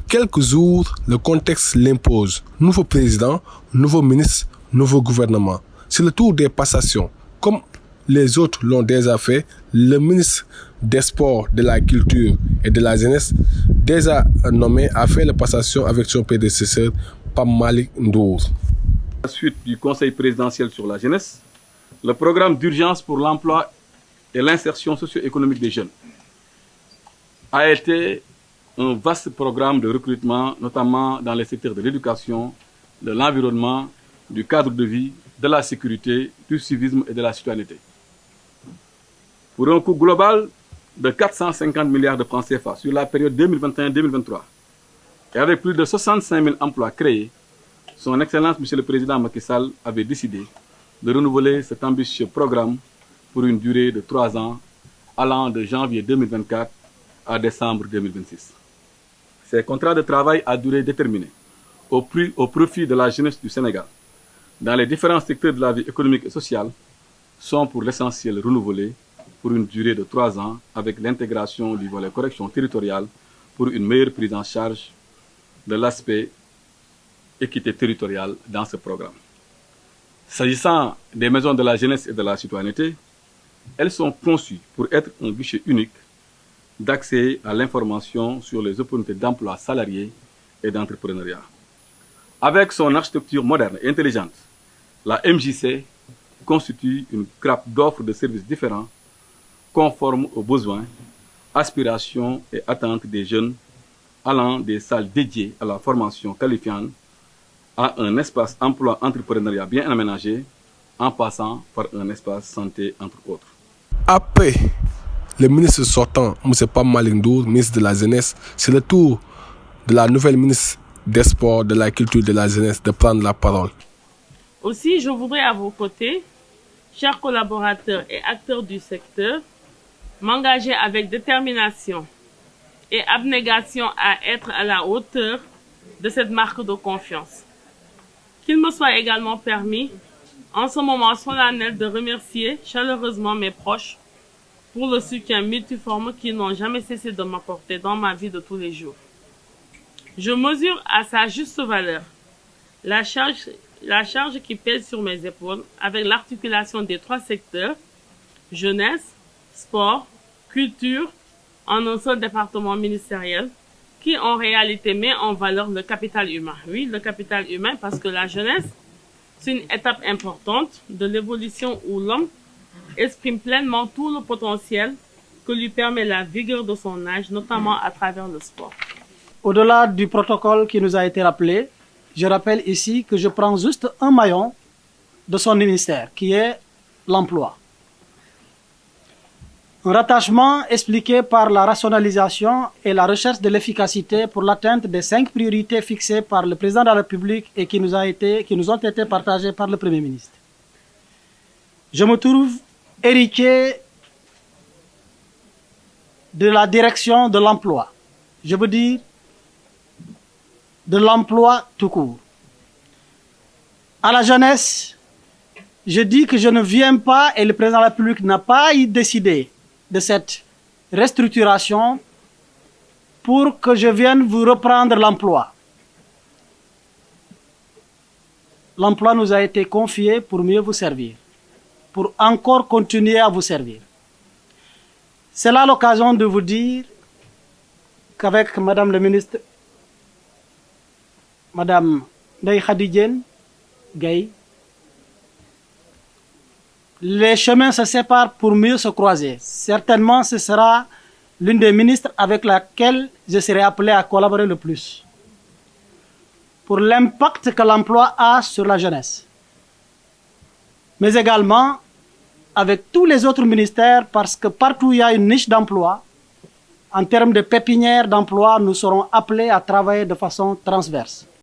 quelques jours, le contexte l'impose. Nouveau président, nouveau ministre, nouveau gouvernement. C'est le tour des passations. Comme les autres l'ont déjà fait, le ministre des Sports, de la Culture et de la Jeunesse, déjà nommé, a fait la passation avec son prédécesseur, Pape Malick Ndour. À la suite du Conseil présidentiel sur la jeunesse, le programme d'urgence pour l'emploi et l'insertion socio-économique des jeunes a été un vaste programme de recrutement, notamment dans les secteurs de l'éducation, de l'environnement, du cadre de vie, de la sécurité, du civisme et de la citoyenneté. Pour un coût global de 450 milliards de francs CFA sur la période 2021-2023, et avec plus de 65 000 emplois créés, Son Excellence, Monsieur le Président Macky Sall, avait décidé de renouveler cet ambitieux programme pour une durée de 3 ans, allant de janvier 2024 à décembre 2026. Ces contrats de travail à durée déterminée, au profit de la jeunesse du Sénégal, dans les différents secteurs de la vie économique et sociale, sont pour l'essentiel renouvelés pour une durée de 3 ans avec l'intégration du volet correction territoriale pour une meilleure prise en charge de l'aspect équité territoriale dans ce programme. S'agissant des maisons de la jeunesse et de la citoyenneté, elles sont conçues pour être un guichet unique d'accès à l'information sur les opportunités d'emploi salariés et d'entrepreneuriat. Avec son architecture moderne et intelligente, la MJC constitue une grappe d'offres de services différents, conformes aux besoins, aspirations et attentes des jeunes, allant des salles dédiées à la formation qualifiante à un espace emploi entrepreneuriat bien aménagé, en passant par un espace santé, entre autres. Après le ministre sortant, M. Pape Malick Ndour, ministre de la Jeunesse, c'est le tour de la nouvelle ministre des Sports, de la Culture et de la Jeunesse de prendre la parole. Aussi, je voudrais à vos côtés, chers collaborateurs et acteurs du secteur, m'engager avec détermination et abnégation à être à la hauteur de cette marque de confiance. Qu'il me soit également permis, en ce moment solennel, de remercier chaleureusement mes proches pour le soutien multiforme qu'ils n'ont jamais cessé de m'apporter dans ma vie de tous les jours. Je mesure à sa juste valeur la charge qui pèse sur mes épaules avec l'articulation des 3 secteurs, jeunesse, sport, culture, en un seul département ministériel, qui en réalité met en valeur le capital humain. Oui, le capital humain, parce que la jeunesse, c'est une étape importante de l'évolution où l'homme exprime pleinement tout le potentiel que lui permet la vigueur de son âge, notamment à travers le sport. Au-delà du protocole qui nous a été rappelé, je rappelle ici que je prends juste un maillon de son ministère, qui est l'emploi. Un rattachement expliqué par la rationalisation et la recherche de l'efficacité pour l'atteinte des 5 priorités fixées par le président de la République et qui nous ont été partagées par le Premier ministre. Je me trouve héritier de la direction de l'emploi. Je veux dire de l'emploi tout court. À la jeunesse, je dis que je ne viens pas, et le président de la République n'a pas décidé de cette restructuration pour que je vienne vous reprendre l'emploi. L'emploi nous a été confié pour mieux vous servir, pour encore continuer à vous servir. C'est là l'occasion de vous dire qu'avec Madame le ministre, Madame Ndeye Khady Diène Gaye, les chemins se séparent pour mieux se croiser. Certainement, ce sera l'une des ministres avec laquelle je serai appelé à collaborer le plus pour l'impact que l'emploi a sur la jeunesse. Mais également avec tous les autres ministères, parce que partout où il y a une niche d'emploi, en termes de pépinière d'emploi, nous serons appelés à travailler de façon transverse.